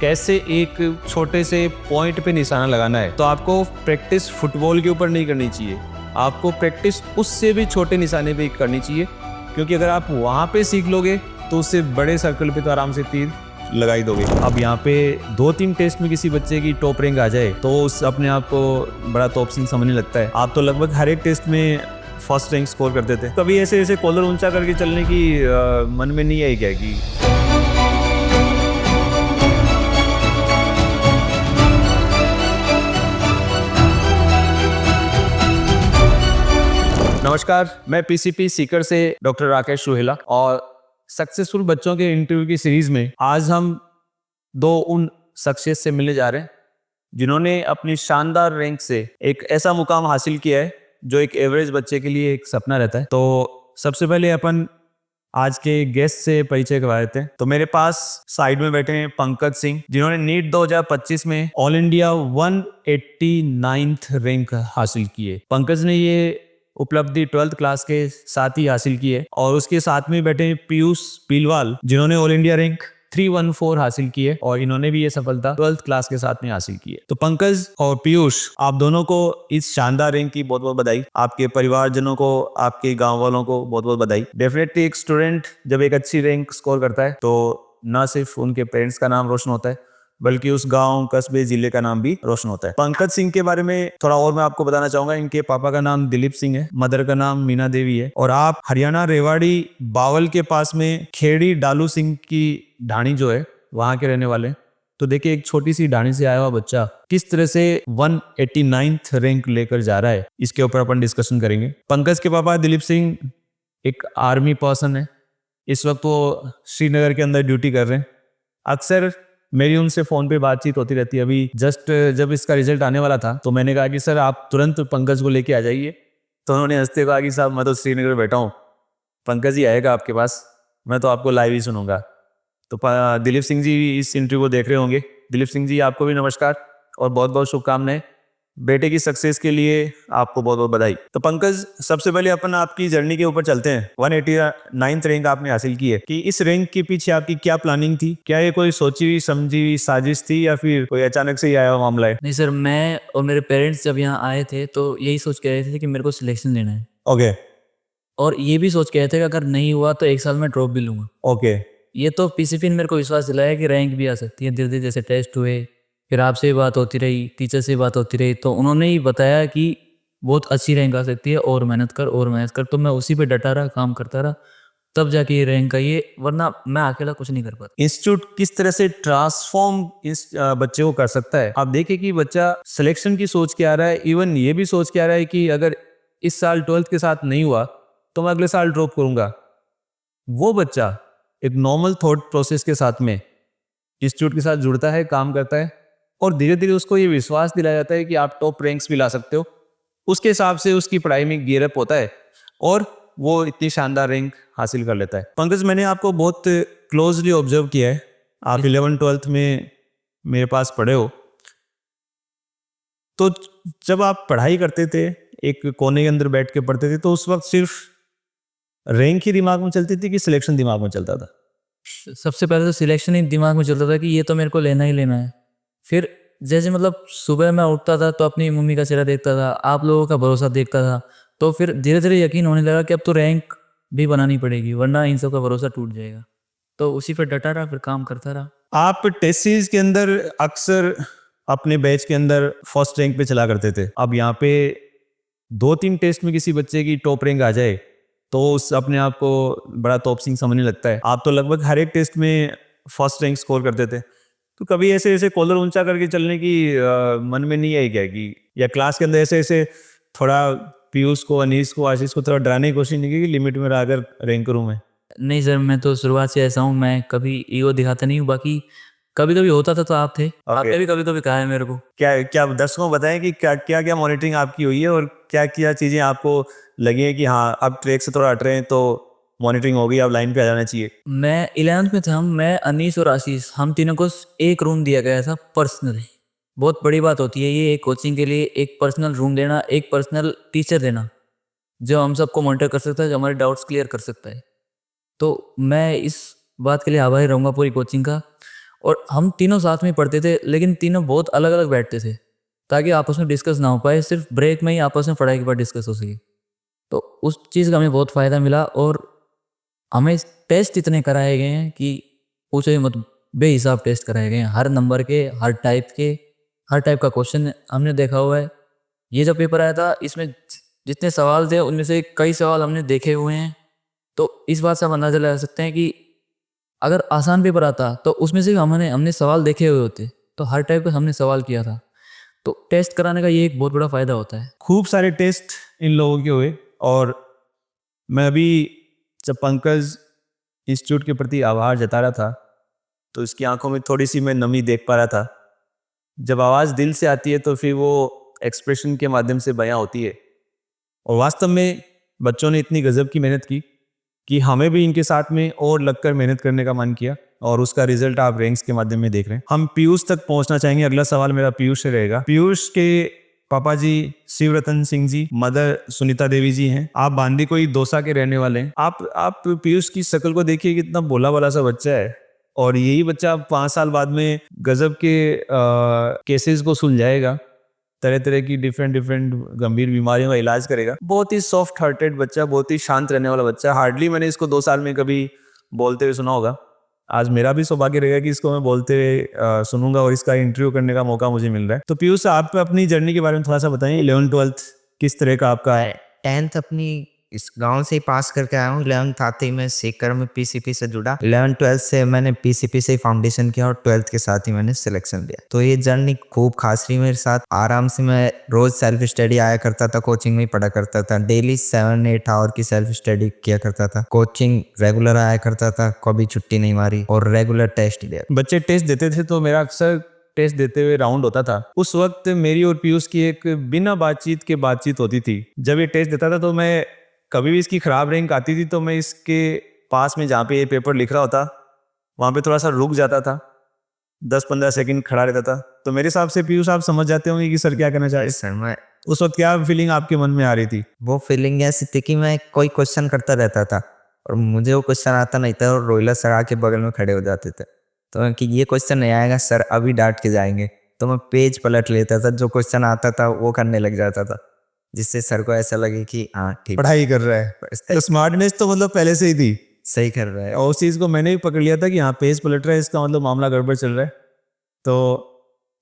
कैसे एक छोटे से पॉइंट पे निशाना लगाना है। तो आपको प्रैक्टिस फुटबॉल के ऊपर नहीं करनी चाहिए, आपको प्रैक्टिस उससे भी छोटे निशाने पे करनी चाहिए, क्योंकि अगर आप वहाँ पे सीख लोगे तो उससे बड़े सर्कल पे तो आराम से तीर लगा ही दोगे। अब यहाँ पे 2-3 टेस्ट में किसी बच्चे की टॉप रैंक आ जाए तो उस अपने आप को बड़ा टॉप सिंह समझने लगता है। आप तो लगभग हर एक टेस्ट में फर्स्ट रैंक स्कोर करते थे, कभी ऐसे ऐसे कॉलर ऊंचा करके चलने की मन में नहीं आई क्या कि नमस्कार, मैं पीसीपी सीकर से डॉक्टर राकेश रोहिला और सक्सेसफुल बच्चों के इंटरव्यू की सीरीज में आज हम दो उन सक्सेस से मिलने जा रहे हैं जिन्होंने अपनी शानदार रैंक से एक ऐसा मुकाम हासिल किया है जो एक एवरेज बच्चे के लिए एक सपना रहता है। तो सबसे पहले अपन आज के गेस्ट से परिचय करवा देते हैं। तो मेरे पास साइड में बैठे हैं पंकज सिंह, जिन्होंने नीट 2025 में ऑल इंडिया 189th रैंक हासिल की है। पंकज ने ये उपलब्धि 12th क्लास के साथ ही हासिल की है। और उसके साथ में बैठे हैं पीयूष पीलवाल, जिन्होंने ऑल इंडिया रैंक 314 हासिल की है और इन्होंने भी ये सफलता 12th क्लास के साथ में हासिल की है। तो पंकज और पीयूष, आप दोनों को इस शानदार रैंक की बहुत बहुत बधाई। आपके परिवारजनों को, आपके गांव वालों को बहुत बहुत बधाई। डेफिनेटली एक स्टूडेंट जब एक अच्छी रैंक स्कोर करता है तो न सिर्फ उनके पेरेंट्स का नाम रोशन होता है बल्कि उस गांव, कस्बे, जिले का नाम भी रोशन होता है। पंकज सिंह के बारे में थोड़ा और मैं आपको बताना चाहूंगा। इनके पापा का नाम दिलीप सिंह है, मदर का नाम मीना देवी है और आप हरियाणा रेवाड़ी बावल के पास में खेड़ी डालू सिंह की ढाणी जो है वहां के रहने वाले हैं। तो देखिए, एक छोटी सी ढाणी से आया हुआ बच्चा किस तरह से 189th रैंक लेकर जा रहा है, इसके ऊपर अपन डिस्कशन करेंगे। पंकज के पापा दिलीप सिंह एक आर्मी पर्सन है, इस वक्त वो श्रीनगर के अंदर ड्यूटी कर रहे हैं। अक्सर मेरी उनसे फोन पे बातचीत होती रहती है। अभी जस्ट जब इसका रिजल्ट आने वाला था तो मैंने कहा कि सर आप तुरंत पंकज को लेके आ जाइए। तो उन्होंने हंसते कहा कि साहब मैं तो श्रीनगर बैठा हूँ, पंकज ही आएगा आपके पास, मैं तो आपको लाइव ही सुनूंगा। तो दिलीप सिंह जी इस इंटरव्यू को देख रहे होंगे। दिलीप सिंह जी, आपको भी नमस्कार और बहुत बहुत शुभकामनाएं। बेटे की सक्सेस के लिए आपको बहुत बहुत बधाई। तो पंकज, सबसे पहले अपन आपकी जर्नी के ऊपर चलते हैं। 189th रैंक आपने हासिल की है, कि इस रैंक के पीछे आपकी क्या प्लानिंग थी? क्या ये कोई सोची हुई समझी हुई साजिश थी या फिर कोई अचानक से ही आया हुआ मामला है? नहीं सर, मैं और मेरे पेरेंट्स जब यहाँ आए थे तो यही सोच के आए थे कि मेरे को सिलेक्शन लेना है। ओके और ये भी सोच के आए थे कि अगर नहीं हुआ तो 1 साल में ड्रॉप भी लूंगा। ओके ये तो पीसीपी ने मेरे को विश्वास दिलाया कि रैंक भी आ सकती है। धीरे धीरे जैसे टेस्ट हुए, फिर आपसे भी बात होती रही, टीचर से बात होती रही, तो उन्होंने ही बताया कि बहुत अच्छी रैंक आ सकती है और मेहनत कर और मेहनत कर। तो मैं उसी पे डटा रहा, काम करता रहा, तब जाके ये रैंक आई है, वरना मैं अकेला कुछ नहीं कर पाता। इंस्टीट्यूट किस तरह से ट्रांसफॉर्म इस बच्चे को कर सकता है? आप देखिए कि बच्चा सिलेक्शन की सोच के आ रहा है, इवन ये भी सोच के आ रहा है कि अगर इस साल 12th के साथ नहीं हुआ तो मैं अगले साल ड्रॉप करूंगा। वो बच्चा एक नॉर्मल थॉट प्रोसेस के साथ में इंस्टीट्यूट के साथ जुड़ता है, काम करता है और धीरे धीरे उसको ये विश्वास दिलाया जाता है कि आप टॉप रैंक्स भी ला सकते हो। उसके हिसाब से उसकी पढ़ाई में गियरअप होता है और वो इतनी शानदार रैंक हासिल कर लेता है। पंकज, मैंने आपको बहुत क्लोजली ऑब्जर्व किया है। आप 11th-12th में मेरे पास पढ़े हो, तो जब आप पढ़ाई करते थे, एक कोने के अंदर बैठ के पढ़ते थे, तो उस वक्त सिर्फ रैंक ही दिमाग में चलती थी कि सिलेक्शन दिमाग में चलता था? सबसे पहले तो सिलेक्शन ही दिमाग में चलता था कि ये तो मेरे को लेना ही लेना है। फिर जैसे मतलब सुबह मैं उठता था तो अपनी मम्मी का चेहरा देखता था, आप लोगों का भरोसा देखता था, तो फिर धीरे धीरे यकीन होने लगा कि अब तो रैंक भी बनानी पड़ेगी, वरना इन सब का भरोसा टूट जाएगा। तो उसी पर डटा रहा, फिर काम करता रहा। आप टेस्ट सीरीज के अंदर अक्सर अपने बैच के अंदर फर्स्ट रैंक पे चला करते थे। अब यहाँ पे 2-3 टेस्ट में किसी बच्चे की टॉप रैंक आ जाए तो उस अपने आप को बड़ा टॉप सिंह समझने लगता है। आप तो लगभग हर एक टेस्ट में फर्स्ट रैंक स्कोर करते थे, तो कभी ऐसे ऐसे कॉलर ऊंचा करके चलने की मन में नहीं आई क्या कि, या क्लास के अंदर ऐसे ऐसे थोड़ा पीयूष को, अनीस को, आशीष को थोड़ा डराने की कोशिश नहीं की कि लिमिट में रहकर रैंक करूं मैं? नहीं सर, मैं तो शुरुआत से ऐसा हूँ, मैं कभी ईगो दिखाता नहीं हूँ। बाकी कभी कभी होता था तो आप थे, आपने भी कभी कभी कहा है मेरे को। क्या क्या दर्शकों को बताएं कि क्या क्या क्या मॉनिटरिंग आपकी हुई है और क्या क्या चीजें आपको लगी है कि हाँ अब ट्रैक से थोड़ा हट रहे हैं तो मॉनिटरिंग हो गई, अब लाइन पे आ जाना चाहिए? मैं 11th में था, मैं, अनीस और आशीष, हम तीनों को एक रूम दिया गया था पर्सनली। बहुत बड़ी बात होती है ये एक कोचिंग के लिए, एक पर्सनल रूम देना, एक पर्सनल टीचर देना जो हम सबको मॉनिटर कर सकता है, जो हमारे डाउट्स क्लियर कर सकता है। तो मैं इस बात के लिए आभारी रहूँगा पूरी कोचिंग का। और हम तीनों साथ में पढ़ते थे, लेकिन तीनों बहुत अलग अलग बैठते थे ताकि आपस में डिस्कस ना हो पाए, सिर्फ ब्रेक में ही आपस में पढ़ाई के बाद डिस्कस हो सके। तो उस चीज़ का हमें बहुत फ़ायदा मिला। और हमें टेस्ट इतने कराए गए हैं कि पूछो ही मत, बेहिसाब टेस्ट कराए गए हैं, हर नंबर के, हर टाइप का क्वेश्चन हमने देखा हुआ है। ये जो पेपर आया था इसमें जितने सवाल थे उनमें से कई सवाल हमने देखे हुए हैं। तो इस बात से हम अंदाजा लगा सकते हैं कि अगर आसान पेपर आता तो उसमें से हमने सवाल देखे हुए होते, तो हर टाइप का हमने सवाल किया था। तो टेस्ट कराने का ये एक बहुत बड़ा फ़ायदा होता है। खूब सारे टेस्ट इन लोगों के हुए। और मैं अभी जब पंकज इंस्टीट्यूट के प्रति आभार जता रहा था तो इसकी आंखों में थोड़ी सी मैं नमी देख पा रहा था। जब आवाज़ दिल से आती है तो फिर वो एक्सप्रेशन के माध्यम से बयां होती है। और वास्तव में बच्चों ने इतनी गजब की मेहनत की कि हमें भी इनके साथ में और लगकर मेहनत करने का मन किया, और उसका रिजल्ट आप रैंक्स के माध्यम में देख रहे हैं। हम पीयूष तक पहुंचना चाहेंगे। अगला सवाल मेरा पीयूष से रहेगा। पीयूष के पापा जी शिवरतन सिंह जी, मदर सुनीता देवी जी हैं। आप बांदी कोई दौसा के रहने वाले हैं। आप पीयूष की शक्ल को देखिए, कितना भोला भाला सा बच्चा है, और यही बच्चा 5 साल बाद में गजब के केसेस को सुलझाएगा, तरह तरह की डिफरेंट गंभीर बीमारियों का इलाज करेगा। बहुत ही सॉफ्ट हार्टेड बच्चा, बहुत ही शांत रहने वाला बच्चा। हार्डली मैंने इसको 2 साल में कभी बोलते हुए सुना होगा। आज मेरा भी सौभाग्य रहेगा कि इसको मैं बोलते हुए सुनूंगा और इसका इंटरव्यू करने का मौका मुझे मिल रहा है। तो पीयूष, आप अपनी जर्नी के बारे में थोड़ा सा बताएं। 11th-12th किस तरह का आपका है? 10th अपनी इस गांव से ही पास करके आया हूँ। 11th आते ही मैं सीकर में पीसीपी से जुड़ा। 11th-12th से मैंने पीसीपी से ही फाउंडेशन किया और 12th के साथ ही मैंने सिलेक्शन लिया। तो ये जर्नी खूब खास रही मेरे साथ। आराम से मैं रोज सेल्फ स्टडी आया करता था, कोचिंग में ही पढ़ा करता था। डेली 7-8 आवर की सेल्फ स्टडी किया करता था। कोचिंग रेगुलर आया करता था, कभी छुट्टी नहीं मारी, और रेगुलर टेस्ट दिया। बच्चे टेस्ट देते थे तो मेरा अक्सर टेस्ट देते हुए राउंड होता था। उस वक्त मेरी और पीयूष की एक बिना बातचीत के बातचीत होती थी। जब ये टेस्ट देता था तो मैं कभी भी इसकी खराब रैंक आती थी तो मैं इसके पास में जहाँ पे ये पेपर लिख रहा होता वहाँ पे थोड़ा सा रुक जाता था, 10-15 सेकंड खड़ा रहता था। तो मेरे हिसाब से पीयूष आप समझ जाते होंगे कि सर क्या कहना चाह रहे हैं। सर मैं उस वक्त क्या फीलिंग आपके मन में आ रही थी? वो फीलिंग ऐसी थी कि मैं कोई क्वेश्चन करता रहता था और मुझे वो क्वेश्चन आता नहीं था, और रोहिला सर आके बगल में खड़े हो जाते थे। तो मैं कि ये क्वेश्चन नहीं आएगा सर, अभी डांट के जाएंगे। तो मैं पेज पलट लेता था, जो क्वेश्चन आता था वो करने लग जाता था, जिससे सर को ऐसा लगे कि हाँ ठीक पढ़ाई कर रहा है। तो स्मार्टनेस तो मतलब पहले से ही थी, सही कर रहा है। और उस चीज़ को मैंने भी पकड़ लिया था कि हाँ पेज पलट रहा है, इसका मतलब मामला गड़बड़ चल रहा है। तो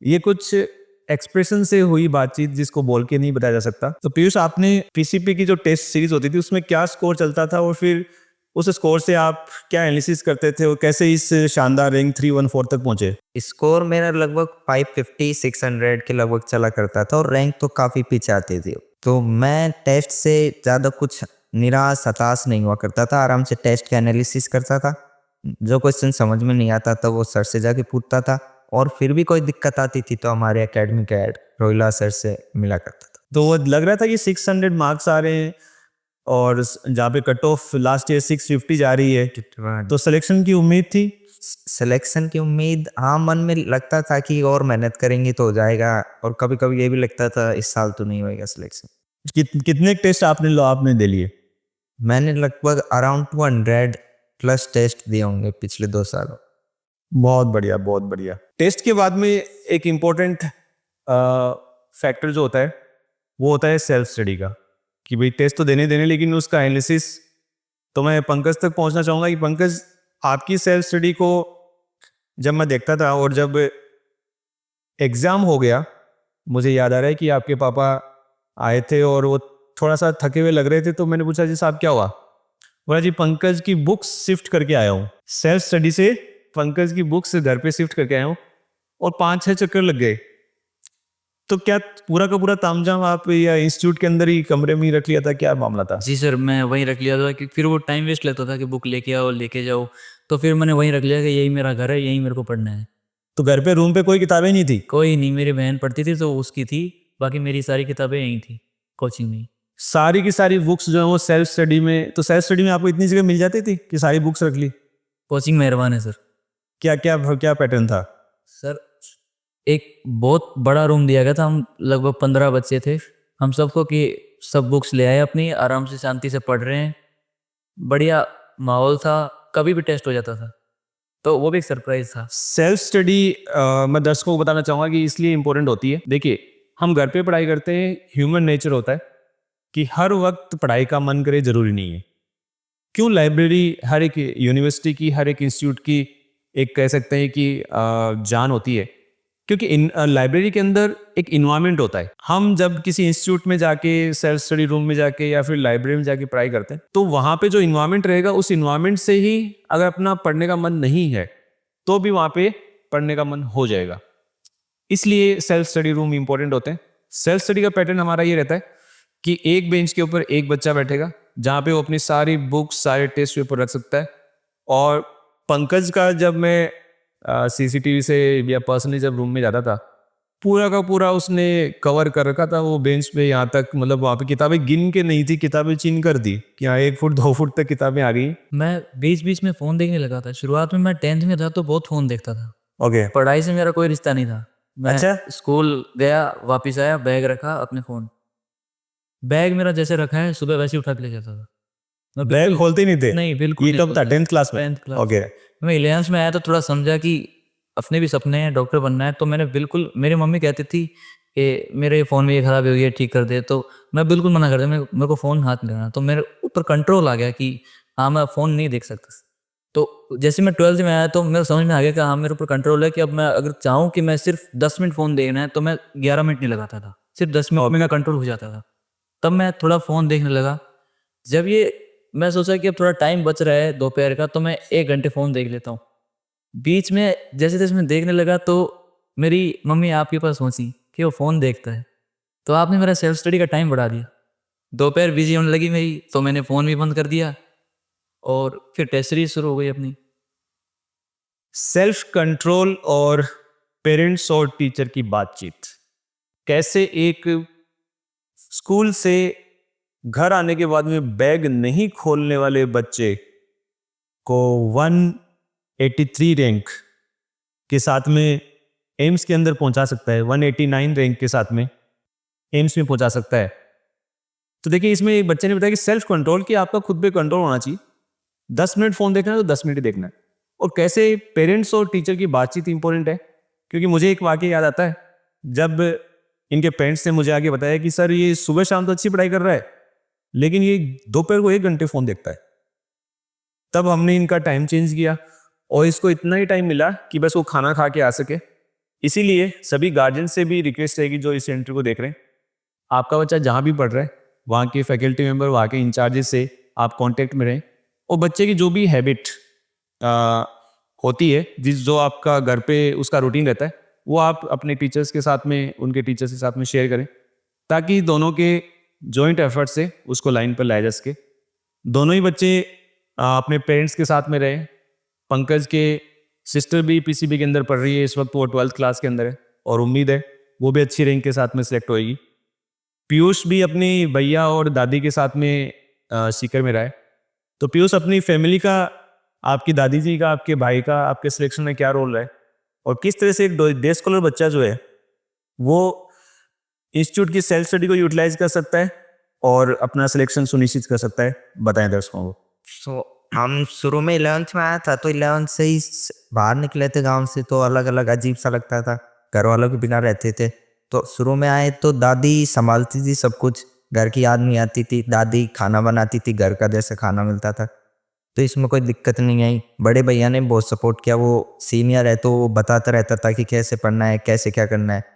ये कुछ एक्सप्रेशन से हुई बातचीत जिसको बोल के नहीं बताया जा सकता। तो पीयूष, आपने पीसीपी की जो टेस्ट सीरीज होती थी उसमें क्या स्कोर चलता था, और फिर उस स्कोर से आप क्या एनालिसिस करते थे और कैसे इस शानदार रैंक 314 तक पहुंचे? स्कोर मेरा लगभग 550-600 के लगभग चला करता था, और रैंक तो काफ़ी पीछे आती थी। तो मैं टेस्ट से ज़्यादा कुछ निराश हताश नहीं हुआ करता था। आराम से टेस्ट का एनालिसिस करता था। जो क्वेश्चन समझ में नहीं आता था वो सर से जाके पूछता था, और फिर भी कोई दिक्कत आती थी तो हमारे एकेडमी के हेड रोहिला सर से मिला करता था। तो वो लग रहा था कि 600 मार्क्स आ रहे हैं, और जहाँ पे कट ऑफ लास्ट ईयर 650 जा रही है, तो सिलेक्शन की उम्मीद थी। सिलेक्शन की उम्मीद हाँ मन में लगता था कि और मेहनत करेंगे तो हो जाएगा, और कभी कभी ये भी लगता था इस साल तो नहीं होएगा सिलेक्शन। कितने टेस्ट आपने दे लिए? मैंने लगभग अराउंड 200 प्लस टेस्ट दिए होंगे पिछले 2 सालों। बहुत बढ़िया, बहुत बढ़िया। टेस्ट के बाद में एक इम्पोर्टेंट फैक्टर जो होता है वो होता है सेल्फ स्टडी का, कि भाई टेस्ट तो देने लेकिन उसका एनालिसिस। तो मैं पंकज तक पहुंचना चाहूँगा कि पंकज, आपकी सेल्फ स्टडी को जब मैं देखता था और जब एग्ज़ाम हो गया, मुझे याद आ रहा है कि आपके पापा आए थे और वो थोड़ा सा थके हुए लग रहे थे। तो मैंने पूछा, जी साहब क्या हुआ? बोला, जी पंकज की बुक्स शिफ्ट करके आया हूँ। सेल्फ स्टडी से पंकज की बुक्स घर पे शिफ्ट करके आया हूँ, और 5-6 चक्कर लग गए। तो क्या पूरा का पूरा तामझाम आप या इंस्टीट्यूट के अंदर ही कमरे में ही रख लिया था, क्या मामला था? जी सर, मैं वहीं रख लिया था कि फिर वो टाइम वेस्ट लगता था कि बुक लेके आओ लेके जाओ। तो फिर मैंने वहीं रख लिया कि यही मेरा घर है, यहीं मेरे को पढ़ना है। तो घर पे रूम पे कोई किताबें नहीं थी? कोई नहीं, मेरी बहन पढ़ती थी तो उसकी थी, बाकी मेरी सारी किताबें यहीं थी कोचिंग में। सारी की सारी बुक्स जो है वो सेल्फ स्टडी में। तो सेल्फ स्टडी में आपको इतनी जगह मिल जाती थी कि सारी बुक्स रख ली? कोचिंग मेहरबान है सर। क्या क्या क्या पैटर्न था? सर एक बहुत बड़ा रूम दिया गया था, हम लगभग 15 बच्चे थे। हम सबको कि सब बुक्स ले आए अपनी, आराम से शांति से पढ़ रहे हैं। बढ़िया माहौल था, कभी भी टेस्ट हो जाता था। तो वो भी एक सरप्राइज था। सेल्फ स्टडी मैं दर्शकों को बताना चाहूँगा कि इसलिए इम्पोर्टेंट होती है। देखिए, हम घर पे पढ़ाई करते हैं, ह्यूमन नेचर होता है कि हर वक्त पढ़ाई का मन करे, ज़रूरी नहीं है। क्यों लाइब्रेरी हर एक यूनिवर्सिटी की, हर एक इंस्टीट्यूट की एक कह सकते हैं कि जान होती है, क्योंकि इन लाइब्रेरी के अंदर एक इन्वायरमेंट होता है। हम जब किसी इंस्टीट्यूट में जाके, सेल्फ स्टडी रूम में जाके या फिर लाइब्रेरी में जाके पढ़ाई करते हैं, तो वहाँ पे जो इन्वायरमेंट रहेगा, उस इन्वायरमेंट से ही अगर अपना पढ़ने का मन नहीं है तो भी वहाँ पे पढ़ने का मन हो जाएगा। इसलिए सेल्फ स्टडी रूम इंपॉर्टेंट होते हैं। सेल्फ स्टडी का पैटर्न हमारा ये रहता है कि एक बेंच के ऊपर एक बच्चा बैठेगा, जहाँ पे वो अपनी सारी बुक्स, सारे टेस्ट पेपर रख सकता है। और पंकज का जब मैं सीसीटीवी से या पर्सनली जब रूम में जाता था, पूरा का पूरा उसने कवर कर रखा था वो बेंच पे, यहाँ तक मतलब वहाँ पे किताबें गिन के नहीं थी, किताबें चिन कर दी कि हाँ 1 फुट 2 फुट तक किताबें आ गई। मैं बीच बीच में फ़ोन देखने लगा था। शुरुआत में मैं 10th में था तो बहुत फ़ोन देखता था। ओके, पढ़ाई से मेरा कोई रिश्ता नहीं था। मैं अच्छा। स्कूल गया, वापस आया, बैग रखा, अपने फ़ोन। बैग मेरा जैसे रखा है, सुबह वैसे ही उठा के ले जाता था। मैं बैग बिल्कुल- खोलते ही नहीं थे? नहीं, बिल्कुल ये नहीं कब था? खोलता। 10th क्लास में? 10th class. ओके, मैं 11th में आया तो थोड़ा समझा कि अपने भी सपने हैं, डॉक्टर बनना है। तो मैंने बिल्कुल, मेरी मम्मी कहती थी कि मेरे फ़ोन में ये ख़राब हो गया, ठीक कर दे। तो मैं बिल्कुल मना कर दिया, मेरे को फ़ोन हाथ नहीं लगाना। तो मेरे ऊपर कंट्रोल आ गया कि हाँ, मैं फ़ोन नहीं देख सकता। तो जैसे मैं 12th में आया तो मेरे समझ में आ गया कि हाँ, मेरे ऊपर कंट्रोल है कि अब मैं अगर चाहूँ कि मैं सिर्फ 10 मिनट फ़ोन देखना है तो मैं 11 मिनट नहीं लगाता था, सिर्फ 10 मिनट में कंट्रोल हो जाता था। तब मैं थोड़ा फ़ोन देखने लगा। जब ये मैं सोचा कि अब थोड़ा टाइम बच रहा है दोपहर का, तो मैं 1 घंटे फ़ोन देख लेता हूँ। बीच में जैसे जैसे मैं देखने लगा तो मेरी मम्मी आपके पास पहुंची कि वो फ़ोन देखता है, तो आपने मेरा सेल्फ स्टडी का टाइम बढ़ा दिया। दोपहर बिजी होने लगी मेरी, तो मैंने फ़ोन भी बंद कर दिया और फिर टेस्ट सीरीज शुरू हो गई अपनी। सेल्फ कंट्रोल और पेरेंट्स और टीचर की बातचीत। कैसे एक स्कूल से घर आने के बाद में बैग नहीं खोलने वाले बच्चे को 183 रैंक के साथ में एम्स के अंदर पहुंचा सकता है, 189 रैंक के साथ में एम्स में पहुंचा सकता है। तो देखिए, इसमें एक बच्चे ने बताया कि सेल्फ कंट्रोल, कि आपका खुद पे कंट्रोल होना चाहिए। 10 मिनट फ़ोन देखना है तो 10 मिनट ही देखना है। और कैसे पेरेंट्स और टीचर की बातचीत इंपॉर्टेंट है, क्योंकि मुझे एक वाक़या याद आता है, जब इनके पेरेंट्स ने मुझे आगे बताया कि सर ये सुबह शाम तो अच्छी पढ़ाई कर रहा है, लेकिन ये दोपहर को 1 घंटे फ़ोन देखता है। तब हमने इनका टाइम चेंज किया और इसको इतना ही टाइम मिला कि बस वो खाना खा के आ सके। इसीलिए सभी गार्जियन से भी रिक्वेस्ट रहेगी जो इस इंटरव्यू को देख रहे हैं, आपका बच्चा जहाँ भी पढ़ रहा है, वहाँ के फैकल्टी मेंबर, वहाँ के इंचार्जेस से आप कांटेक्ट में रहें। और बच्चे की जो भी हैबिट होती है, जो आपका घर पे उसका रूटीन रहता है, वो आप अपने टीचर्स के साथ में, उनके टीचर्स के साथ में शेयर करें, ताकि दोनों के जॉइंट एफर्ट से उसको लाइन पर लाया जा सके। दोनों ही बच्चे अपने पेरेंट्स के साथ में रहें। पंकज के सिस्टर भी पीसीबी के अंदर पढ़ रही है इस वक्त, वो 12th क्लास के अंदर है और उम्मीद है वो भी अच्छी रैंक के साथ में सिलेक्ट होएगी। पीयूष भी अपनी भैया और दादी के साथ में सीकर में रहा है। तो पीयूष, अपनी फैमिली का, आपकी दादी जी का, आपके भाई का आपके सिलेक्शन में क्या रोल है, और किस तरह से एक डे स्कॉलर बच्चा जो है वो इंस्टीट्यूट की सेल्फ स्टडी को यूटिलाइज कर सकता है और अपना सिलेक्शन सुनिश्चित कर सकता है, बताएं दर्शकों को। सो हम शुरू में 11th में आया था, तो 11th से ही बाहर निकले थे गांव से, तो अलग अलग अजीब सा लगता था, घर वालों के बिना रहते थे। तो शुरू में आए तो दादी संभालती थी सब कुछ, घर की याद नहीं आती थी, दादी खाना बनाती थी, घर का जैसे खाना मिलता था, तो इसमें कोई दिक्कत नहीं आई। बड़े भैया ने बहुत सपोर्ट किया, वो सीनियर है तो वो बताता रहता था कि कैसे पढ़ना है, कैसे क्या करना है।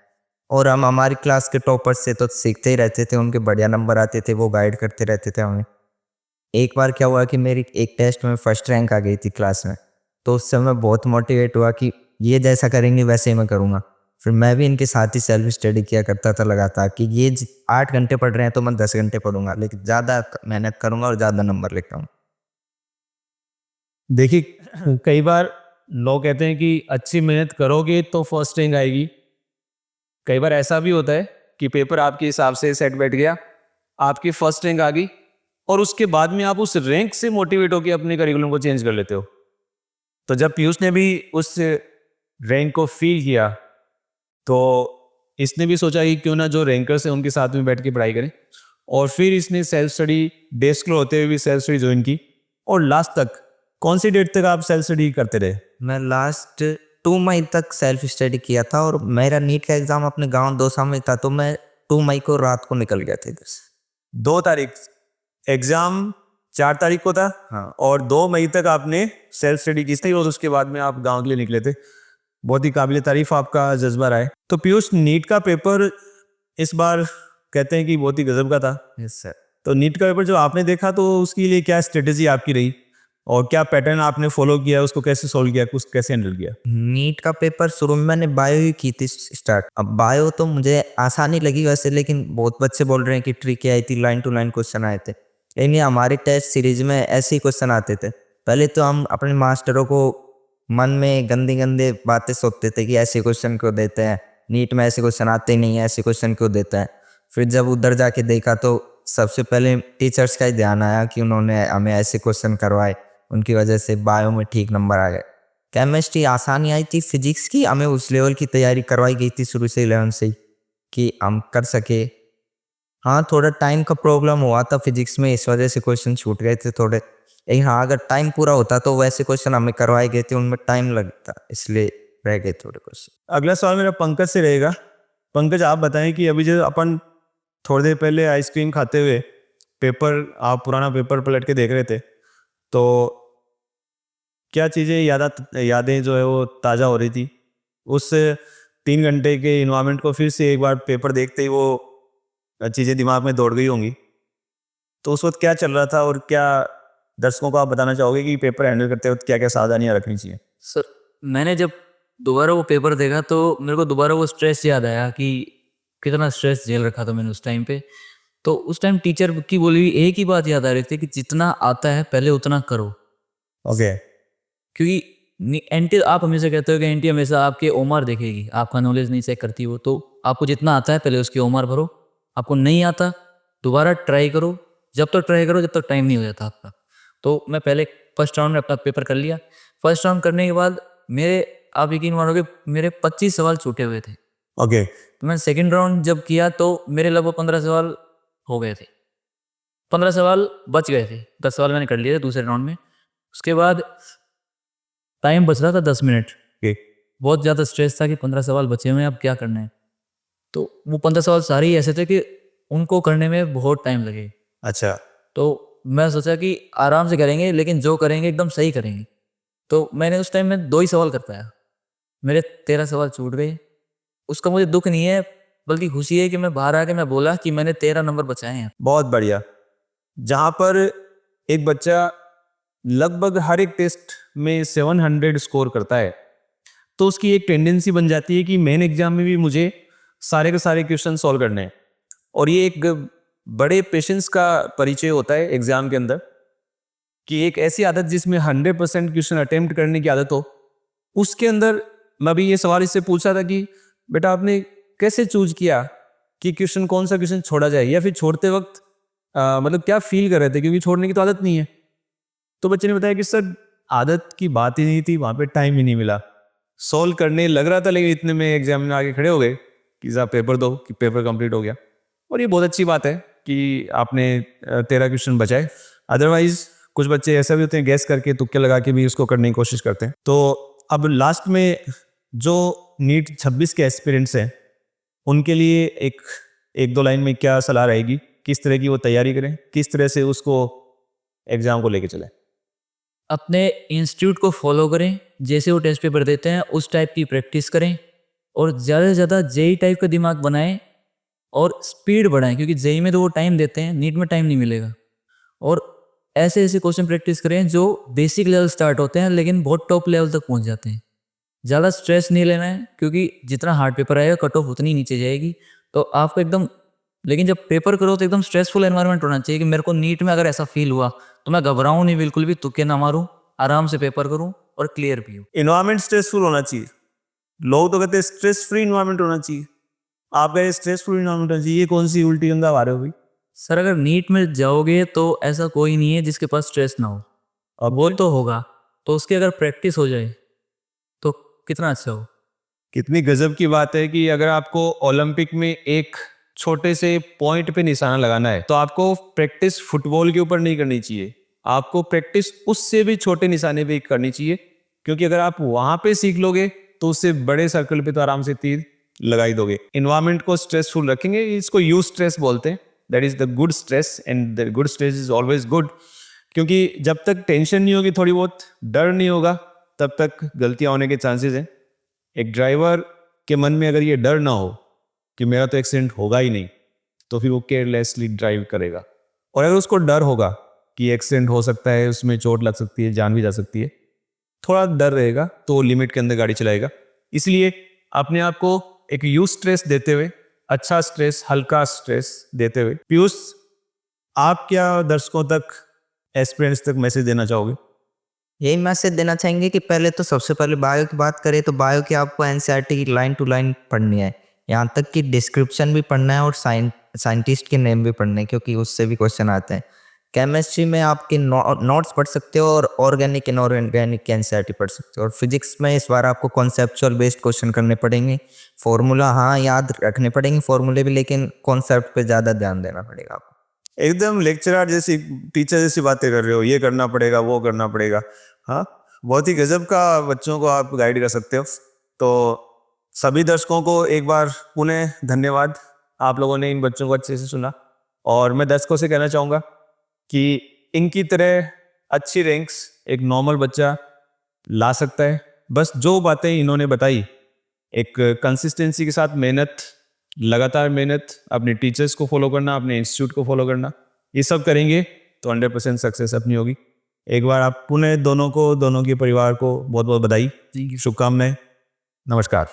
और हम हमारी क्लास के टॉपर्स से तो सीखते ही रहते थे, उनके बढ़िया नंबर आते थे, वो गाइड करते रहते थे हमें। एक बार क्या हुआ कि मेरी एक टेस्ट में फर्स्ट रैंक आ गई थी क्लास में, तो उस समय बहुत मोटिवेट हुआ कि ये जैसा करेंगे वैसे ही मैं करूँगा। फिर मैं भी इनके साथ ही सेल्फ स्टडी किया करता था लगातार, कि ये 8 घंटे पढ़ रहे हैं तो मैं 10 घंटे पढ़ूंगा, लेकिन ज़्यादा मेहनत करूंगा और ज़्यादा नंबर लेकर आऊँगा। देखिए, कई बार लोग कहते हैं कि अच्छी मेहनत करोगे तो फर्स्ट रैंक आएगी। कई बार ऐसा भी होता है कि पेपर आपके हिसाब से सेट बैठ गया, आपकी फर्स्ट रैंक आ गई, और उसके बाद में आप उस रैंक से मोटिवेट होकर अपने करिकुलम को चेंज कर लेते हो। तो जब पीयूष ने भी उस रैंक को फील किया, तो इसने भी सोचा कि क्यों ना जो रैंकर्स हैं उनके साथ में बैठ के पढ़ाई करें, और फिर इसने सेल्फ स्टडी, डे स्कॉलर होते हुए भी सेल्फ स्टडी ज्वाइन की, और लास्ट तक कौन सी डेट तक आप सेल्फ स्टडी करते रहे? मैं लास्ट 2 मई तक सेल्फ स्टडी किया था और मेरा नीट का एग्ज़ाम अपने गांव दौसा में था, तो मैं 2 मई को रात को निकल गया था इधर से। 2 तारीख एग्जाम 4 तारीख को था। हाँ। और 2 मई तक आपने सेल्फ स्टडी की थी और उसके बाद में आप गांव के लिए निकले थे। बहुत ही काबिल तारीफ आपका जज्बा रहा है। तो पीयूष, नीट का पेपर इस बार कहते हैं कि बहुत ही गजब का था। Yes sir. तो नीट का पेपर जो आपने देखा तो उसके लिए क्या स्ट्रेटेजी आपकी रही और क्या पैटर्न आपने फॉलो किया, उसको कैसे सॉल्व किया, कुछ कैसे हैंडल किया? नीट का पेपर शुरू में मैंने बायो ही की थी स्टार्ट। अब बायो तो मुझे आसानी लगी वैसे, लेकिन बहुत बच्चे बोल रहे हैं कि ट्रिकी आई थी, लाइन टू लाइन क्वेश्चन आए थे। लेकिन हमारे टेस्ट सीरीज में ऐसे ही क्वेश्चन आते थे। पहले तो हम अपने मास्टरों को मन में गंदी गंदे बातें सोचते थे कि ऐसे क्वेश्चन क्यों देते हैं, नीट में ऐसे क्वेश्चन आते ही नहीं है, ऐसे क्वेश्चन क्यों देते हैं। फिर जब उधर जाके देखा तो सबसे पहले टीचर्स का ही ध्यान आया कि उन्होंने हमें ऐसे क्वेश्चन करवाए, उनकी वजह से बायो में ठीक नंबर आ गए। केमिस्ट्री आसानी आई थी, फिजिक्स की हमें उस लेवल की तैयारी करवाई गई थी शुरू से 11 से ही कि हम कर सके। हाँ, थोड़ा टाइम का प्रॉब्लम हुआ था फिजिक्स में, इस वजह से क्वेश्चन छूट गए थे थोड़े। लेकिन हाँ, अगर टाइम पूरा होता तो वैसे क्वेश्चन हमें करवाए गए थे, उनमें टाइम लगता, इसलिए रह गए थोड़े क्वेश्चन। अगला सवाल मेरा पंकज से रहेगा। पंकज, आप बताएं कि अभी जो अपन थोड़ी देर पहले आइसक्रीम खाते हुए पेपर, आप पुराना पेपर पलट के देख रहे थे, तो क्या चीज़ें यादें जो है वो ताज़ा हो रही थी उस 3 घंटे के इन्वायरमेंट को? फिर से एक बार पेपर देखते ही वो चीज़ें दिमाग में दौड़ गई होंगी। तो उस वक्त क्या चल रहा था और क्या दर्शकों को आप बताना चाहोगे कि पेपर हैंडल करते वक्त क्या क्या सावधानियां रखनी चाहिए? सर, मैंने जब दोबारा वो पेपर देखा तो मेरे को दोबारा वो स्ट्रेस याद आया कि कितना स्ट्रेस झेल रखा था मैंने उस टाइम पे। तो उस टाइम टीचर की बोली हुई एक ही बात याद आ रही थी कि जितना आता है पहले उतना करो। ओके। क्योंकि एनटी, आप हमेशा कहते हो कि एनटी हमेशा आपके ओमार देखेगी, आपका नॉलेज नहीं चेक करती वो। तो आपको जितना आता है पहले उसकी ओमार भरो, आपको नहीं आता दोबारा ट्राई करो, जब तक ट्राई करो जब तक टाइम नहीं हो जाता आपका। तो मैं पहले फर्स्ट राउंड में अपना पेपर कर लिया। फर्स्ट राउंड करने के बाद आप यकीन मानोगे मेरे 25 सवाल छूटे हुए थे। ओके। तो मैंने सेकेंड राउंड जब किया तो मेरे लगभग 15 सवाल हो गए थे, 15 सवाल बच गए थे, 10 सवाल मैंने कर लिए थे दूसरे राउंड में। उसके बाद टाइम बच रहा था 10 मिनट। बहुत ज़्यादा स्ट्रेस था कि 15 सवाल बचे हुए हैं, अब क्या करना है। तो वो 15 सवाल सारे ही ऐसे थे कि उनको करने में बहुत टाइम लगे। अच्छा। तो मैं सोचा कि आराम से करेंगे, लेकिन जो करेंगे एकदम सही करेंगे। तो मैंने उस टाइम में 2 ही सवाल कर पाया, मेरे 13 सवाल छूट गए। उसका मुझे दुख नहीं है, बल्कि खुशी है कि मैं बाहर आके मैं बोला कि मैंने 13 नंबर बचाए हैं। बहुत बढ़िया। जहाँ पर एक बच्चा लगभग हर एक टेस्ट में 700 स्कोर करता है, तो उसकी एक टेंडेंसी बन जाती है कि मेन एग्जाम में भी मुझे सारे के सारे क्वेश्चन सॉल्व करने हैं। और ये एक बड़े पेशेंस का परिचय होता है एग्जाम के अंदर, कि एक ऐसी आदत जिसमें 100% क्वेश्चन अटेम्प्ट करने की आदत हो, उसके अंदर मैं भी ये सवाल इससे पूछा था कि बेटा आपने कैसे चूज किया कि क्वेश्चन, कौन सा क्वेश्चन छोड़ा जाए, या फिर छोड़ते वक्त मतलब क्या फील कर रहे थे, क्योंकि छोड़ने की तो आदत नहीं है। तो बच्चे ने बताया कि सर आदत की बात ही नहीं थी, वहाँ पे टाइम ही नहीं मिला, सॉल्व करने लग रहा था, लेकिन इतने में एग्जाम में आगे खड़े हो गए कि साहब पेपर दो, कि पेपर कंप्लीट हो गया। और ये बहुत अच्छी बात है कि आपने 13 क्वेश्चन बचाए। अदरवाइज कुछ बच्चे ऐसा भी होते हैं, गैस करके तुक्के लगा के भी उसको करने की कोशिश करते हैं। तो अब लास्ट में जो नीट 26 के एस्पिरेंट्स हैं उनके लिए एक दो लाइन में क्या सलाह रहेगी, किस तरह की वो तैयारी करें, किस तरह से उसको एग्जाम को लेके चलें? अपने इंस्टीट्यूट को फॉलो करें, जैसे वो टेस्ट पेपर देते हैं उस टाइप की प्रैक्टिस करें, और ज़्यादा से ज़्यादा जेई टाइप का दिमाग बनाएं और स्पीड बढ़ाएं, क्योंकि जेई में तो वो टाइम देते हैं, नीट में टाइम नहीं मिलेगा। और ऐसे ऐसे क्वेश्चन प्रैक्टिस करें जो बेसिक लेवल स्टार्ट होते हैं लेकिन बहुत टॉप लेवल तक पहुंच जाते हैं। ज़्यादा स्ट्रेस नहीं लेना है, क्योंकि जितना हार्ड पेपर आएगा कट ऑफ उतनी नीचे जाएगी। तो आपको एकदम, लेकिन जब पेपर करो तो एकदम स्ट्रेसफुल एनवायरनमेंट होना चाहिए कि मेरे को नीट में अगर ऐसा फील हुआ तो मैं घबराऊं नहीं बिल्कुल भी, तुक्के ना मारूं, आराम से पेपर करूं और क्लियर भी हो। इन्वायरमेंट स्ट्रेसफुल होना चाहिए। लोग तो कहते हैं स्ट्रेस फ्री इन्वायरमेंट होना चाहिए, आप कह रहे स्ट्रेसफुल इन्वायरमेंट होना चाहिए। ये कौन सी उल्टी गंदा आ रहे हो भाई? सर अगर नीट में जाओगे तो ऐसा कोई नहीं है जिसके पास स्ट्रेस ना हो, और वो तो होगा, तो उसकी अगर प्रैक्टिस हो जाए तो कितना अच्छा हो। कितनी गजब की बात है कि अगर आपको ओलंपिक में एक छोटे से पॉइंट पे निशाना लगाना है तो आपको प्रैक्टिस फुटबॉल के ऊपर नहीं करनी चाहिए, आपको प्रैक्टिस उससे भी छोटे निशाने पे करनी चाहिए, क्योंकि अगर आप वहां पे सीख लोगे तो उससे बड़े सर्कल पे तो आराम से तीर लगा ही दोगे। इन्वायरमेंट को स्ट्रेसफुल रखेंगे, इसको यू स्ट्रेस बोलते हैं, that is the good stress, and the good stress is always good. क्योंकि जब तक टेंशन नहीं होगी, थोड़ी बहुत डर नहीं होगा, तब तक गलतियां होने के चांसेस हैं। एक ड्राइवर के मन में अगर ये डर ना हो कि मेरा तो एक्सीडेंट होगा ही नहीं, तो फिर वो केयरलेसली ड्राइव करेगा। और अगर उसको डर होगा कि एक्सीडेंट हो सकता है, उसमें चोट लग सकती है, जान भी जा सकती है, थोड़ा डर रहेगा, तो लिमिट के अंदर गाड़ी चलाएगा। इसलिए अपने आप को एक यू स्ट्रेस देते हुए, अच्छा स्ट्रेस, हल्का स्ट्रेस देते हुए, पीयूष आप क्या दर्शकों तक, एस्पिरेंट्स तक मैसेज देना चाहोगे? यही मैसेज देना चाहेंगे कि पहले तो सबसे पहले बायो की बात करें तो बायो की आपको एनसीईआरटी की लाइन टू लाइन पढ़नी है, यहाँ तक कि डिस्क्रिप्शन भी पढ़ना है और साइंटिस्ट के नेम भी पढ़ने हैं, क्योंकि उससे भी क्वेश्चन आते हैं। केमिस्ट्री में आपके नोट्स पढ़ सकते हो और ऑर्गेनिक इनऑर्गेनिक की एनसीईआरटी पढ़ सकते हो। और फिजिक्स में इस बार आपको कॉन्सेप्चुअल बेस्ड क्वेश्चन करने पड़ेंगे। फॉर्मूला हाँ याद रखने पड़ेंगे फॉर्मूले भी, लेकिन कॉन्सेप्ट पे ज़्यादा ध्यान देना पड़ेगा आपको। एकदम लेक्चरर जैसी, टीचर जैसी बातें कर रहे हो, ये करना पड़ेगा, वो करना पड़ेगा। हाँ, बहुत ही गजब का बच्चों को आप गाइड कर सकते हो। तो सभी दर्शकों को एक बार पुनः धन्यवाद, आप लोगों ने इन बच्चों को अच्छे से सुना। और मैं दर्शकों से कहना चाहूँगा कि इनकी तरह अच्छी रैंक्स एक नॉर्मल बच्चा ला सकता है। बस जो बातें इन्होंने बताई, एक कंसिस्टेंसी के साथ मेहनत, लगातार मेहनत, अपने टीचर्स को फॉलो करना, अपने इंस्टीट्यूट को फॉलो करना, ये सब करेंगे तो 100% सक्सेस अपनी होगी। एक बार आप पुनः दोनों के परिवार को बहुत बहुत बधाई, शुभकामनाएं, नमस्कार।